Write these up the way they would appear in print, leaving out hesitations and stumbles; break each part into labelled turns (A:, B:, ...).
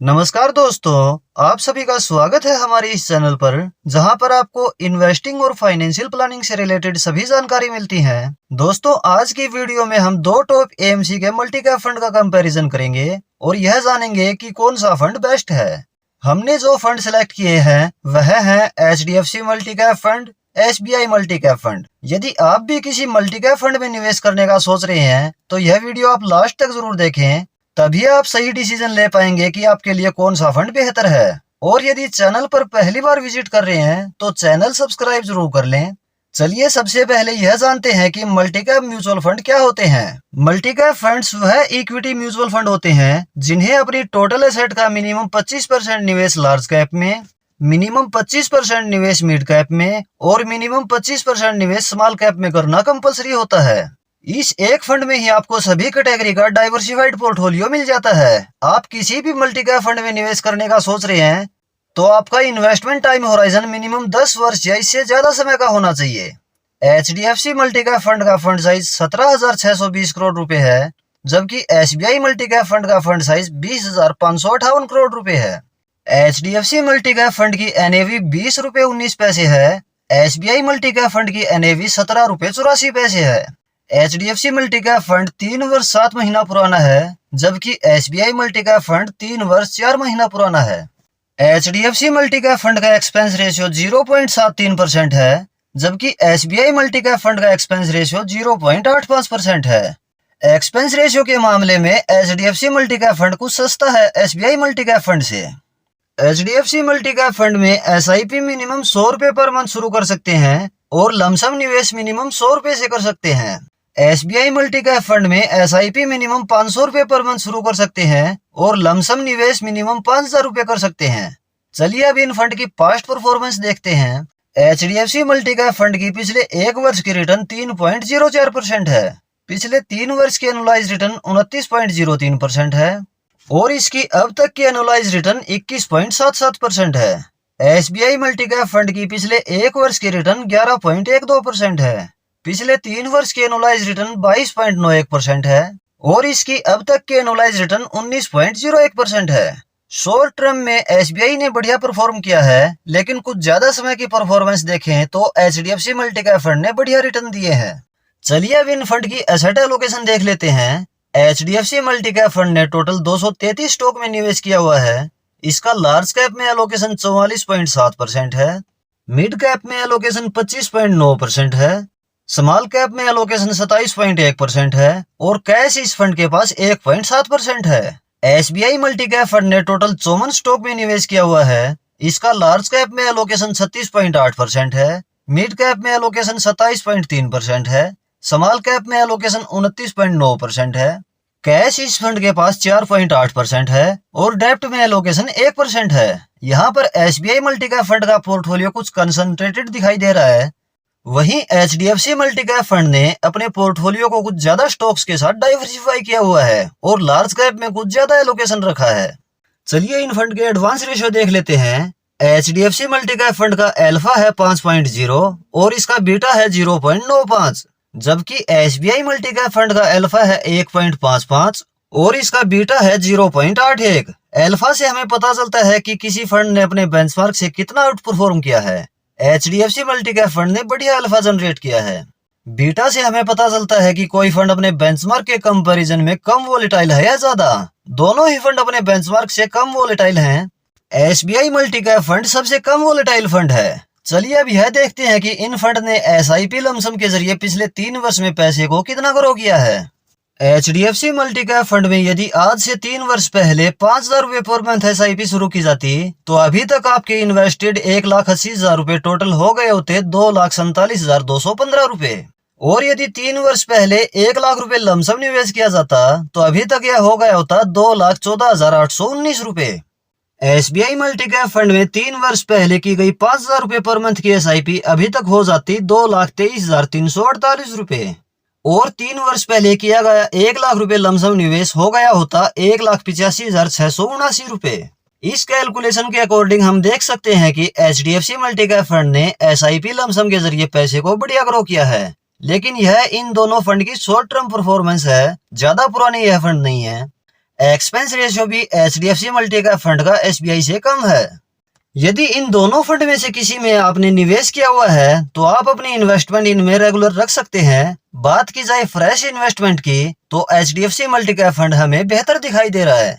A: नमस्कार दोस्तों, आप सभी का स्वागत है हमारे इस चैनल पर, जहां पर आपको इन्वेस्टिंग और फाइनेंशियल प्लानिंग से रिलेटेड सभी जानकारी मिलती है। दोस्तों, आज की वीडियो में हम दो टॉप एएमसी के मल्टी कैप फंड का कंपैरिजन करेंगे और यह जानेंगे कि कौन सा फंड बेस्ट है। हमने जो फंड सिलेक्ट किए हैं वह है HDFC multi cap fund, SBI multi cap fund. यदि आप भी किसी मल्टी कैप फंड में निवेश करने का सोच रहे हैं तो यह वीडियो आप लास्ट तक जरूर देखें, तभी आप सही डिसीजन ले पाएंगे कि आपके लिए कौन सा फंड बेहतर है। और यदि चैनल पर पहली बार विजिट कर रहे हैं तो चैनल सब्सक्राइब जरूर कर लें। चलिए सबसे पहले यह जानते हैं कि मल्टी कैप म्यूचुअल फंड क्या होते हैं। मल्टी कैप फंड्स वह इक्विटी म्यूचुअल फंड होते हैं जिन्हें अपनी टोटल एसेट का मिनिमम 25% निवेश लार्ज कैप में, मिनिमम 25% निवेश मिड कैप में और मिनिमम 25% निवेश स्मॉल कैप में करना कंपलसरी होता है। इस एक फंड में ही आपको सभी कैटेगरी का डाइवर्सिफाइड पोर्टफोलियो मिल जाता है। आप किसी भी मल्टी कैप फंड में निवेश करने का सोच रहे हैं तो आपका इन्वेस्टमेंट टाइम होराइजन मिनिमम 10 वर्ष या इससे ज्यादा समय का होना चाहिए। HDFC मल्टी कैप फंड का फंड साइज 17,620 करोड़ रुपए है, जबकि SBI मल्टी कैप फंड का फंड साइज 20,558 करोड़ रुपए है। HDFC मल्टी कैप फंड की NAV 20 रुपए 19 पैसे है। SBI मल्टी कैप फंड की NAV 17 रुपए 84 पैसे है। HDFC मल्टी कैप फंड 3 वर्ष 7 महीना पुराना है, जबकि SBI मल्टी कैप फंड 3 वर्ष 4 महीना पुराना है। HDFC मल्टी कैप फंड का एक्सपेंस रेशियो 0.73% है, जबकि SBI मल्टी कैप फंड का एक्सपेंस रेशियो 0.85% है। एक्सपेंस रेशियो के मामले में HDFC मल्टी कैप फंड कुछ सस्ता है SBI मल्टी कैप फंड से। HDFC मल्टी कैप फंड में SIP मिनिमम 100 रुपए पर मंथ शुरू कर सकते हैं और लमसम निवेश मिनिमम 100 रुपए से कर सकते हैं। SBI मल्टी कैप फंड में SIP मिनिमम 500 रुपए पर मंथ शुरू कर सकते हैं और लमसम निवेश मिनिमम 5,000 रुपए कर सकते हैं। चलिए अब इन फंड की पास्ट परफॉर्मेंस देखते हैं। HDFC मल्टी कैप फंड की पिछले एक वर्ष की रिटर्न 3.04% है, पिछले 3 वर्ष की एनुअलाइज रिटर्न 29.03% है और इसकी अब तक की एनुअलाइज रिटर्न 21.77% है। SBI मल्टी कैप फंड की पिछले एक वर्ष की रिटर्न 11.12% है, पिछले 3 वर्ष की एनुअलाइज रिटर्न 22.91% है और इसकी अब तक की एनुअलाइज रिटर्न 19.01% है। शॉर्ट टर्म में SBI ने बढ़िया परफॉर्म किया है, लेकिन कुछ ज्यादा समय की परफॉर्मेंस देखें तो HDFC मल्टी कैप फंड ने बढ़िया रिटर्न दिए हैं। चलिए अब इन फंड की एसेट एलोकेशन देख लेते हैं। HDFC मल्टी कैप फंड ने टोटल 233 स्टॉक में निवेश किया हुआ है। इसका लार्ज कैप में एलोकेशन 44.7% है, मिड कैप में एलोकेशन 25.9% है, स्मॉल कैप में एलोकेशन 27.1% है और कैश इस फंड के पास 1.7% है। SBI मल्टी कैप फंड ने टोटल 54 स्टॉक में निवेश किया हुआ है। इसका लार्ज कैप में एलोकेशन 36.8% है, मिड कैप में एलोकेशन 27.3% है, स्मॉल कैप में एलोकेशन 29.9% है। कैश इस फंड के पास 4.8% है और डेप्ट में एलोकेशन 1% है। यहाँ पर SBI मल्टी कैप फंड का पोर्टफोलियो कुछ कंसंट्रेटेड दिखाई दे रहा है, वहीं HDFC मल्टी कैप फंड ने अपने पोर्टफोलियो को कुछ ज्यादा स्टॉक्स के साथ डाइवर्सिफाई किया हुआ है और लार्ज कैप में कुछ ज्यादा एलोकेशन रखा है। चलिए इन फंड के एडवांस रेशियो देख लेते हैं। HDFC मल्टी कैप फंड का अल्फा है 5.0 और इसका बीटा है 0.95, जबकि SBI मल्टी कैप फंड का अल्फा है 1.55 और इसका बीटा है 0.81। अल्फा से हमें पता चलता है कि किसी फंड ने अपने बेंचमार्क से कितना आउट परफॉर्म किया है। HDFC मल्टी कैप फंड ने बढ़िया अल्फा जनरेट किया है। बीटा से हमें पता चलता है कि कोई फंड अपने बेंचमार्क के कंपैरिजन में कम वोलेटाइल है या ज्यादा। दोनों ही फंड अपने बेंचमार्क से कम वोलेटाइल हैं। SBI मल्टी कैप फंड सबसे कम वोलेटाइल फंड है। चलिए अब यह देखते हैं कि इन फंड ने SIP लमसम के जरिए पिछले 3 वर्ष में पैसे को कितना ग्रो किया है। HDFC मल्टी कैप फंड में यदि आज से 3 वर्ष पहले 5,000 रुपए पर मंथ SIP शुरू की जाती तो अभी तक आपके इन्वेस्टेड 1,80,000 रुपए टोटल हो गए होते 2,47,215 रुपए। और यदि 3 वर्ष पहले 1 लाख रुपए लमसम निवेश किया जाता तो अभी तक यह हो गया होता 2,14,819 रुपए। SBI मल्टी कैप फंड में 3 वर्ष पहले की गई 5,000 रुपए पर मंथ की SIP अभी तक हो जाती 2,23,348 रुपए और 3 वर्ष पहले किया गया 1 लाख रुपए लमसम निवेश हो गया होता 1,85,679 रुपए। इस कैलकुलेशन के अकॉर्डिंग हम देख सकते हैं कि HDFC मल्टी कैप फंड ने SIP लमसम के जरिए पैसे को बढ़िया ग्रो किया है, लेकिन यह इन दोनों फंड की शॉर्ट टर्म परफॉर्मेंस है, ज्यादा पुरानी यह फंड नहीं है। एक्सपेंस रेशियो भी HDFC मल्टी कैप फंड का SBI से कम है। यदि इन दोनों फंड में से किसी में आपने निवेश किया हुआ है तो आप अपनी इन्वेस्टमेंट इनमें रेगुलर रख सकते हैं। बात की जाए फ्रेश इन्वेस्टमेंट की तो HDFC मल्टी कैप फंड हमें बेहतर दिखाई दे रहा है।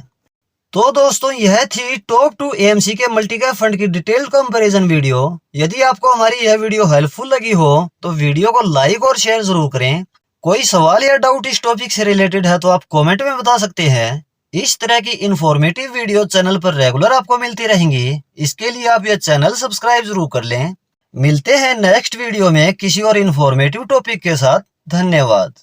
A: तो दोस्तों यह थी टॉप 2 AMC के मल्टी कैप फंड की डिटेल्ड कंपैरिजन वीडियो। यदि आपको हमारी यह वीडियो हेल्पफुल लगी हो तो वीडियो को लाइक और शेयर जरूर करें। कोई सवाल या डाउट इस टॉपिक से रिलेटेड है तो आप कमेंट में बता सकते हैं। इस तरह की इंफॉर्मेटिव वीडियो चैनल पर रेगुलर आपको मिलती रहेंगी। इसके लिए आप यह चैनल सब्सक्राइब जरूर कर लें। मिलते हैं नेक्स्ट वीडियो में किसी और इंफॉर्मेटिव टॉपिक के साथ। धन्यवाद।